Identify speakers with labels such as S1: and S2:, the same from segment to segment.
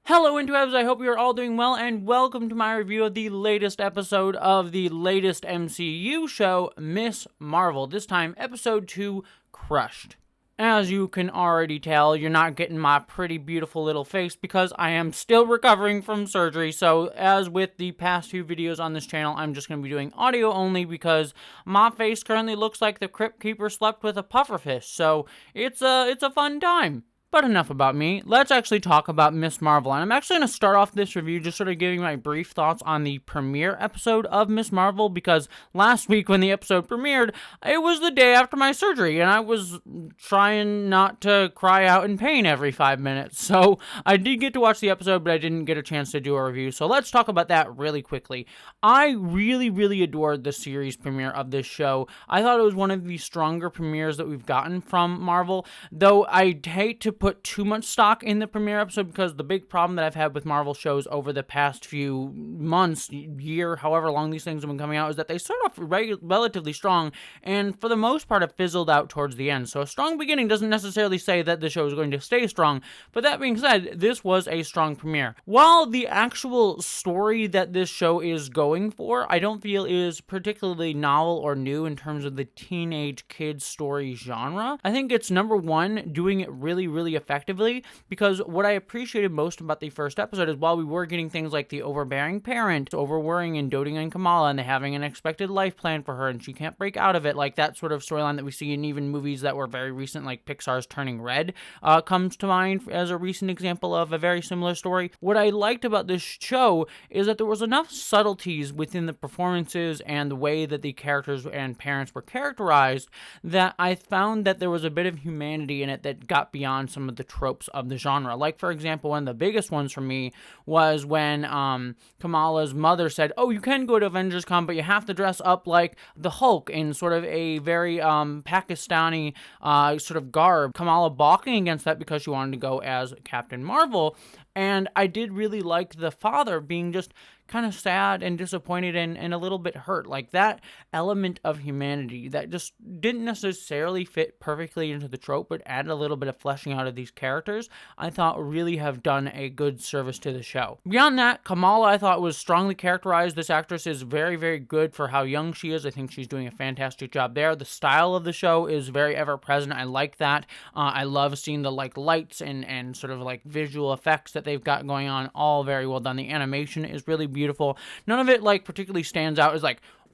S1: Hello interwebs, I hope you are all doing well, and welcome to my review of the latest episode of the latest MCU show, Miss Marvel. This time, episode 2, Crushed. As you can already tell, you're not getting my pretty beautiful little face because I am still recovering from surgery. So as with the past few videos on this channel, I'm just going to be doing audio only because my face currently looks like the Crypt Keeper slept with a pufferfish. So it's a fun time. But enough about me. Let's actually talk about Miss Marvel. And I'm actually going to start off this review just sort of giving my brief thoughts on the premiere episode of Miss Marvel, because last week when the episode premiered, it was the day after my surgery, and I was trying not to cry out in pain every 5 minutes. So I did get to watch the episode, but I didn't get a chance to do a review. So let's talk about that really quickly. I really adored the series premiere of this show. I thought it was one of the stronger premieres that we've gotten from Marvel, though I'd hate to put too much stock in the premiere episode, because the big problem that I've had with Marvel shows over the past few months, year, however long these things have been coming out, is that they start off relatively strong, and for the most part have fizzled out towards the end. So a strong beginning doesn't necessarily say that the show is going to stay strong, but that being said, this was a strong premiere. While the actual story that this show is going for, I don't feel is particularly novel or new in terms of the teenage kid story genre, I think it's, number one, doing it really effectively, because what I appreciated most about the first episode is while we were getting things like the overbearing parent over-worrying and doting on Kamala, and they having an expected life plan for her and she can't break out of it, like that sort of storyline that we see in even movies that were very recent, like Pixar's Turning Red comes to mind as a recent example of a very similar story. What I liked about this show is that there was enough subtleties within the performances and the way that the characters and parents were characterized that I found that there was a bit of humanity in it that got beyond some of the tropes of the genre. Like, for example, one of the biggest ones for me was when Kamala's mother said, oh, you can go to Avengers Con, but you have to dress up like the Hulk in sort of a very Pakistani sort of garb. Kamala balking against that because she wanted to go as Captain Marvel. And I did really like the father being just kind of sad and disappointed and a little bit hurt. Like, that element of humanity that just didn't necessarily fit perfectly into the trope, but added a little bit of fleshing out of these characters, I thought really have done a good service to the show. Beyond that, Kamala, I thought, was strongly characterized. This actress is very good for how young she is. I think she's doing a fantastic job there. The style of the show is very ever-present. I like that. I love seeing the lights and sort of visual effects that they've got going on, all very well done. The animation is really beautiful. None of it particularly stands out as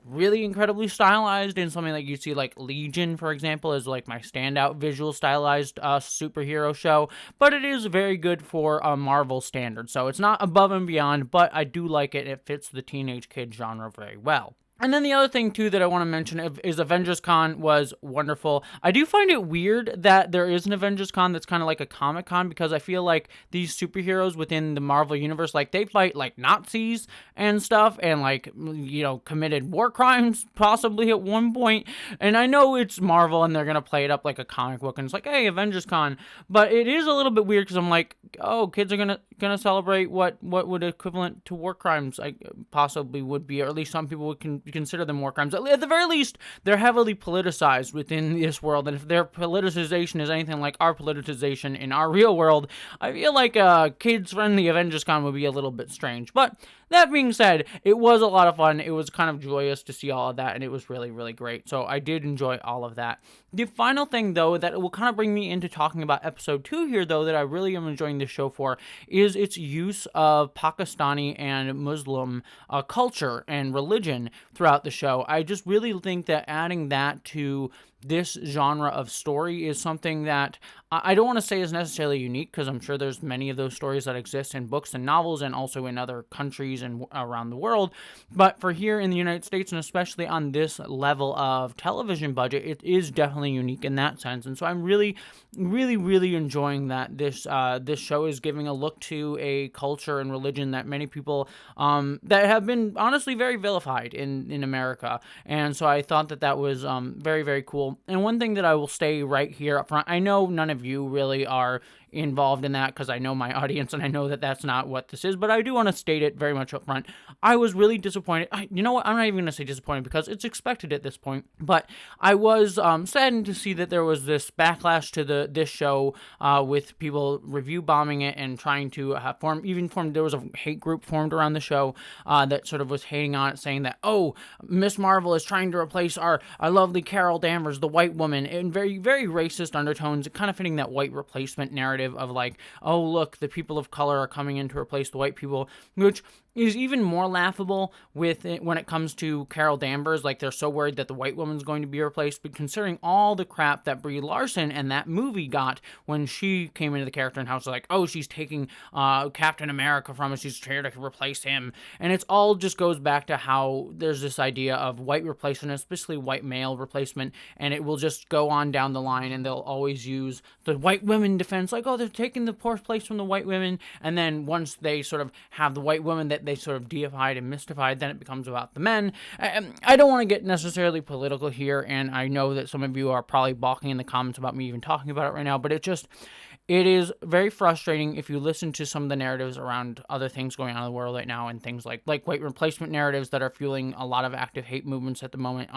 S1: really incredibly stylized in something like you see Legion, for example, is my standout visual stylized superhero show, but it is very good for a Marvel standard. So it's not above and beyond, but I do like it. It fits the teenage kid genre very well. And then the other thing, too, that I want to mention is Avengers Con was wonderful. I do find it weird that there is an Avengers Con that's kind of like a Comic Con, because I feel like these superheroes within the Marvel Universe, they fight, Nazis and stuff, and, committed war crimes, possibly at one point. And I know it's Marvel, and they're going to play it up like a comic book, and it's hey, Avengers Con. But it is a little bit weird, because I'm oh, kids are gonna celebrate what would equivalent to war crimes possibly would be, or at least some people would consider them war crimes. At the very least, they're heavily politicized within this world, and if their politicization is anything like our politicization in our real world, I feel like kids-friendly Avengers Con would be a little bit strange. But that being said, it was a lot of fun. It was kind of joyous to see all of that, and it was really great. So I did enjoy all of that. The final thing, though, that will kind of bring me into talking about episode 2 here, though, that I really am enjoying this show for, is its use of Pakistani and Muslim culture and religion throughout the show. I just really think that adding that to this genre of story is something that I don't want to say is necessarily unique, because I'm sure there's many of those stories that exist in books and novels and also in other countries and around the world. But for here in the United States, and especially on this level of television budget, it is definitely unique in that sense. And so I'm really enjoying that this show is giving a look to a culture and religion that many people that have been honestly very vilified in America. And so I thought that was very cool. And one thing that I will say right here up front, I know none of you really are involved in that because I know my audience and I know that that's not what this is, but I do want to state it very much up front. I was really disappointed. You know what? I'm not even going to say disappointed because it's expected at this point, but I was saddened to see that there was this backlash to this show with people review bombing it and trying to there was a hate group formed around the show that sort of was hating on it, saying that, oh, Miss Marvel is trying to replace our lovely Carol Danvers, the white woman, in very, very racist undertones, kind of fitting that white replacement narrative of like, oh, look, the people of color are coming in to replace the white people, which is even more laughable with it when it comes to Carol Danvers. Like, they're so worried that the white woman's going to be replaced, but considering all the crap that Brie Larson and that movie got when she came into the character in House, like, oh, she's taking Captain America from us, she's trying to replace him, and it's all just goes back to how there's this idea of white replacement, especially white male replacement, and it will just go on down the line, and they'll always use the white women defense, like, oh, they're taking the poor place from the white women, and then once they sort of have the white women that they sort of deified and mystified, then it becomes about the men. I don't want to get necessarily political here, and I know that some of you are probably balking in the comments about me even talking about it right now, but it is very frustrating if you listen to some of the narratives around other things going on in the world right now, and things like white replacement narratives that are fueling a lot of active hate movements at the moment.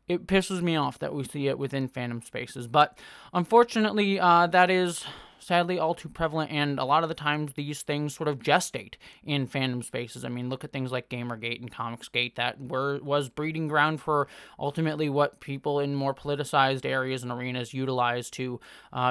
S1: It pisses me off that we see it within fandom spaces, but unfortunately, that is sadly all too prevalent, and a lot of the times these things sort of gestate in fandom spaces. I mean, look at things like Gamergate and Comicsgate that was breeding ground for ultimately what people in more politicized areas and arenas utilize to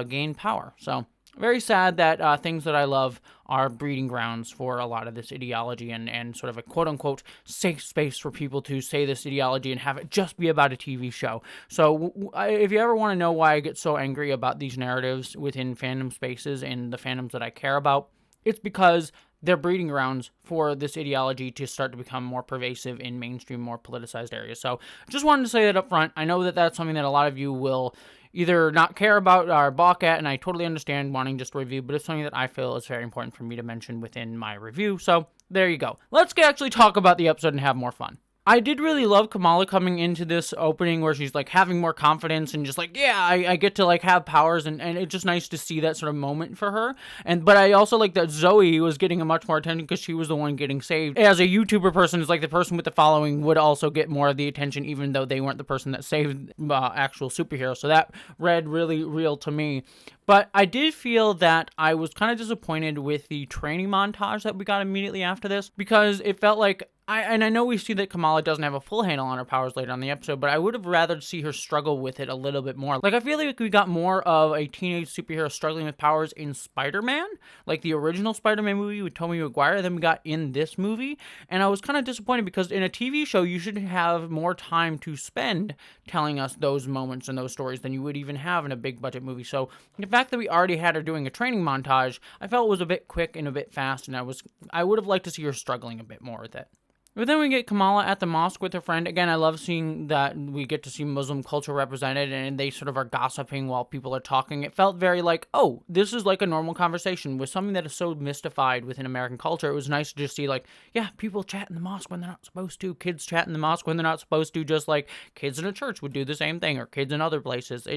S1: gain power. So very sad that things that I love are breeding grounds for a lot of this ideology and sort of a quote-unquote safe space for people to say this ideology and have it just be about a TV show. So if you ever want to know why I get so angry about these narratives within fandom spaces and the fandoms that I care about, it's because they're breeding grounds for this ideology to start to become more pervasive in mainstream, more politicized areas. So just wanted to say that up front. I know that that's something that a lot of you will either not care about or balk at, and I totally understand wanting just a review, but it's something that I feel is very important for me to mention within my review. So there you go. Let's actually talk about the episode and have more fun. I did really love Kamala coming into this opening where she's like having more confidence and just like, yeah, I get to like have powers, and it's just nice to see that sort of moment for her. But I also like that Zoe was getting a much more attention because she was the one getting saved. As a YouTuber person, it's like the person with the following would also get more of the attention even though they weren't the person that saved actual superheroes. So that read really real to me. But I did feel that I was kind of disappointed with the training montage that we got immediately after this, because it felt like I know we see that Kamala doesn't have a full handle on her powers later on in the episode, but I would have rather see her struggle with it a little bit more. Like, I feel like we got more of a teenage superhero struggling with powers in Spider-Man, like the original Spider-Man movie with Tobey Maguire, than we got in this movie. And I was kind of disappointed because in a TV show, you should have more time to spend telling us those moments and those stories than you would even have in a big budget movie. So the fact that we already had her doing a training montage, I felt was a bit quick and a bit fast, and I would have liked to see her struggling a bit more with it. But then we get Kamala at the mosque with her friend. Again, I love seeing that we get to see Muslim culture represented, and they sort of are gossiping while people are talking. It felt very like, oh, this is like a normal conversation with something that is so mystified within American culture. It was nice to just see, like, yeah, people chat in the mosque when they're not supposed to. Kids chat in the mosque when they're not supposed to, just like kids in a church would do the same thing, or kids in other places.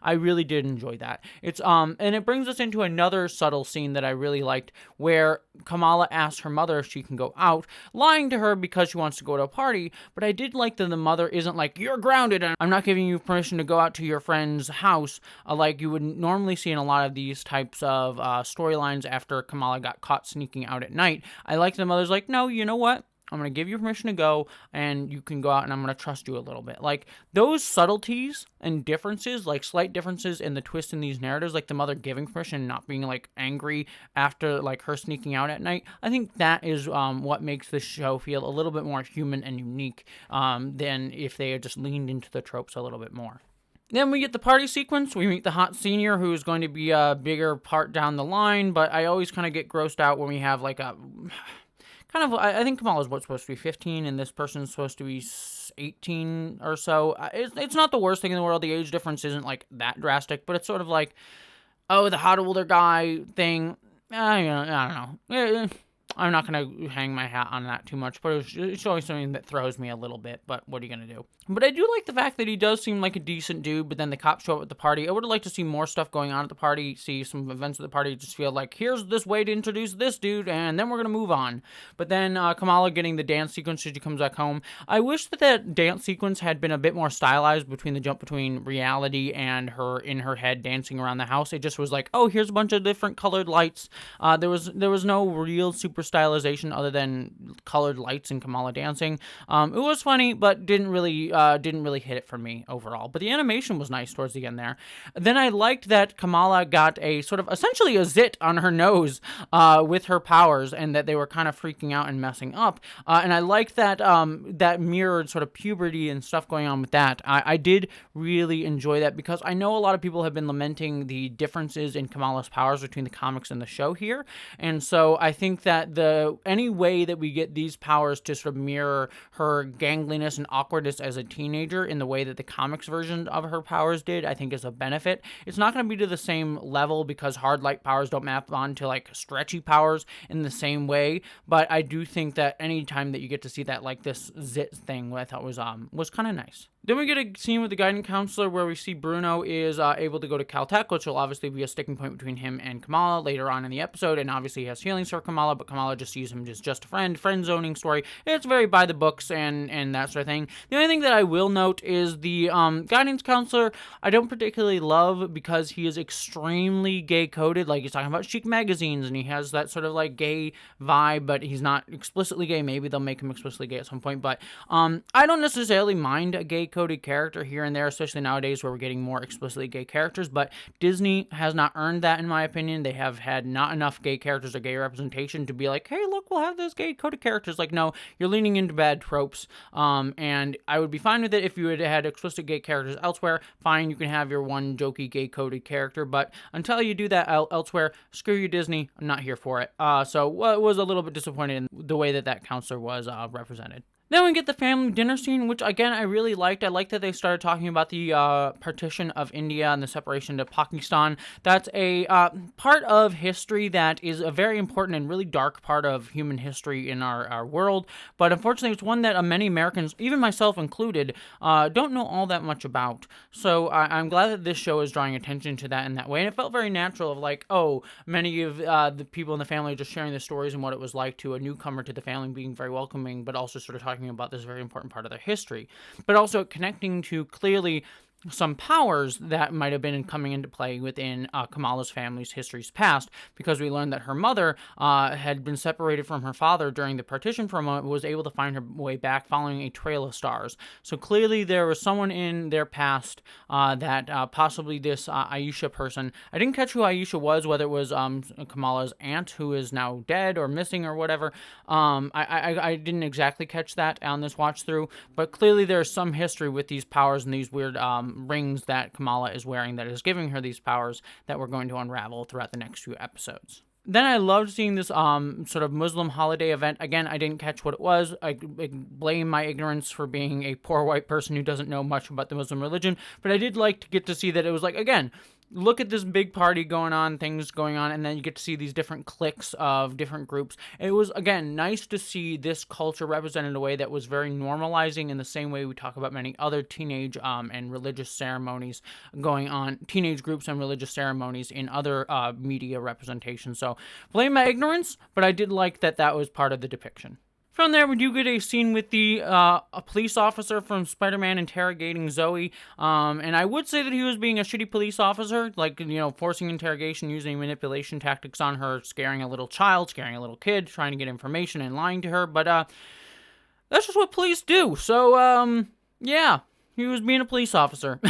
S1: I really did enjoy that. And it brings us into another subtle scene that I really liked, where Kamala asks her mother if she can go out, lying to her because she wants to go to a party. But I did like that the mother isn't like, you're grounded and I'm not giving you permission to go out to your friend's house, like you would normally see in a lot of these types of storylines after Kamala got caught sneaking out at night. I like the mother's like, no, you know what? I'm going to give you permission to go, and you can go out, and I'm going to trust you a little bit. Like, those subtleties and differences, like slight differences in the twist in these narratives, like the mother giving permission and not being, like, angry after, like, her sneaking out at night, I think that is what makes this show feel a little bit more human and unique than if they had just leaned into the tropes a little bit more. Then we get the party sequence. We meet the hot senior, who is going to be a bigger part down the line, but I always kind of get grossed out when we have, like, a... I think Kamala's supposed to be 15, and this person's supposed to be 18 or so. It's not the worst thing in the world. The age difference isn't, like, that drastic, but it's sort of like, oh, the hot older guy thing. I don't know. I'm not going to hang my hat on that too much, but it's always something that throws me a little bit, but what are you going to do? But I do like the fact that he does seem like a decent dude, but then the cops show up at the party. I would have liked to see more stuff going on at the party, see some events at the party, just feel like, here's this way to introduce this dude, and then we're going to move on. But then Kamala getting the dance sequence as she comes back home. I wish that dance sequence had been a bit more stylized between the jump between reality and her in her head dancing around the house. It just was like, oh, here's a bunch of different colored lights. There was no real super stylization other than colored lights and Kamala dancing. It was funny, but didn't really hit it for me overall. But the animation was nice towards the end there. Then I liked that Kamala got a sort of essentially a zit on her nose with her powers, and that they were kind of freaking out and messing up. And I liked that that mirrored sort of puberty and stuff going on with that. I did really enjoy that, because I know a lot of people have been lamenting the differences in Kamala's powers between the comics and the show here. And so I think that any way that we get these powers to sort of mirror her gangliness and awkwardness as a teenager in the way that the comics version of her powers did, I think is a benefit. It's not going to be to the same level, because hard light powers don't map onto like stretchy powers in the same way, but I do think that any time that you get to see that, like this zit thing, what I thought was kind of nice. Then we get a scene with the guidance counselor where we see Bruno is able to go to Caltech, which will obviously be a sticking point between him and Kamala later on in the episode, and obviously he has feelings for Kamala, but Kamala just sees him as just a friend zoning story. It's very by the books and that sort of thing. The only thing that I will note is the guidance counselor I don't particularly love, because he is extremely gay-coded. Like, he's talking about chic magazines, and he has that sort of like gay vibe, but he's not explicitly gay. Maybe they'll make him explicitly gay at some point, but I don't necessarily mind a gay-coded character here and there, especially nowadays where we're getting more explicitly gay characters, but Disney has not earned that, in my opinion. They have had not enough gay characters or gay representation to be like, hey, look, we'll have those gay-coded characters. Like, no, you're leaning into bad tropes, and I would be fine with it if you had had explicit gay characters elsewhere. Fine, you can have your one jokey gay-coded character, but until you do that elsewhere, screw you, Disney. I'm not here for it. So was a little bit disappointed in the way that counselor was represented. Then we get the family dinner scene, which, again, I really liked. I liked that they started talking about the partition of India and the separation to Pakistan. That's a part of history that is a very important and really dark part of human history in our world. But unfortunately, it's one that many Americans, even myself included, don't know all that much about. So I'm glad that this show is drawing attention to that in that way. And it felt very natural of like, oh, many of the people in the family are just sharing the stories and what it was like to a newcomer to the family, being very welcoming, but also sort of talking about this very important part of their history, but also connecting to clearly some powers that might have been coming into play within Kamala's family's histories past, because we learned that her mother had been separated from her father during the partition for a moment, was able to find her way back following a trail of stars. So clearly there was someone in their past that possibly this Aisha person, I didn't catch who Aisha was, whether it was Kamala's aunt who is now dead or missing or whatever. I didn't exactly catch that on this watch through, but clearly there's some history with these powers and these weird rings that Kamala is wearing that is giving her these powers that we're going to unravel throughout the next few episodes. Then I loved seeing this sort of Muslim holiday event. Again, I didn't catch what it was. I blame my ignorance for being a poor white person who doesn't know much about the Muslim religion, but I did like to get to see that it was like, again, look at this big party going on, things going on, and then you get to see these different cliques of different groups. It was, again, nice to see this culture represented in a way that was very normalizing, in the same way we talk about many other teenage and religious ceremonies going on, teenage groups and religious ceremonies in other media representations. So, blame my ignorance, but I did like that was part of the depiction. From there, we do get a scene with the a police officer from Spider-Man interrogating Zoe, and I would say that he was being a shitty police officer, like, you know, forcing interrogation, using manipulation tactics on her, scaring a little child, scaring a little kid, trying to get information and lying to her, but that's just what police do. So yeah, he was being a police officer.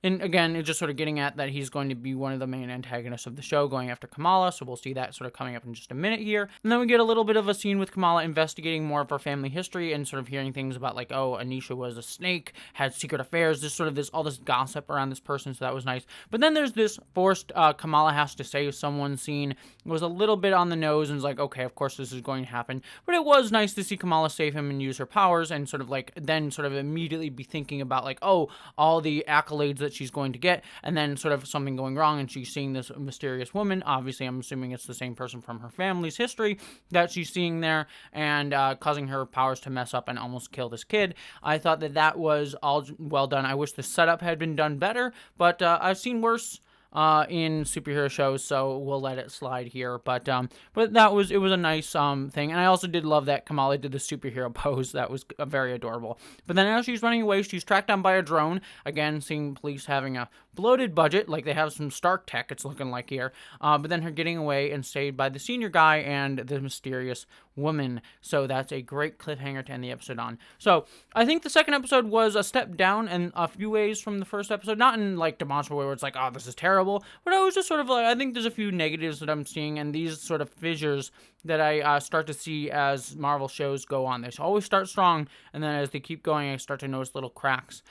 S1: And again, it's just sort of getting at that he's going to be one of the main antagonists of the show, going after Kamala, so we'll see that sort of coming up in just a minute here. And then we get a little bit of a scene with Kamala investigating more of her family history and sort of hearing things about, like, oh, Anisha was a snake, had secret affairs, all this gossip around this person, so that was nice. But then there's this forced Kamala has to save someone scene. It was a little bit on the nose, and it's like, okay, of course this is going to happen. But it was nice to see Kamala save him and use her powers, and sort of like then sort of immediately be thinking about like, oh, all the accolades that she's going to get, and then sort of something going wrong, and she's seeing this mysterious woman. Obviously, I'm assuming it's the same person from her family's history that she's seeing there, and causing her powers to mess up and almost kill this kid. I thought that was all well done. I wish the setup had been done better, but I've seen worse in superhero shows, so we'll let it slide here. But it was a nice thing, and I also did love that Kamala did the superhero pose. That was very adorable. But then as she's running away, she's tracked down by a drone. Again, seeing police having a bloated budget, like they have some Stark tech, it's looking like here. But then her getting away and saved by the senior guy and the mysterious woman. So that's a great cliffhanger to end the episode on. So I think the second episode was a step down in a few ways from the first episode. Not in like demonstrable way where it's like, oh, this is terrible, but I was just sort of like, I think there's a few negatives that I'm seeing, and these sort of fissures that I start to see as Marvel shows go on. They always start strong, and then as they keep going, I start to notice little cracks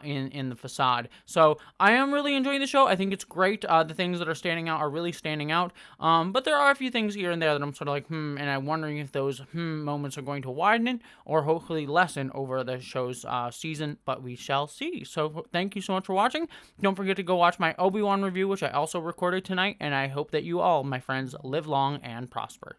S1: in the facade. So I am really enjoying the show. I think it's great. The things that are standing out are really standing out. But there are a few things here and there that I'm sort of like, and I'm wondering if those moments are going to widen or hopefully lessen over the show's season, but we shall see. So thank you so much for watching. Don't forget to go watch my Obi-Wan review, which I also recorded tonight, and I hope that you all, my friends, live long and prosper.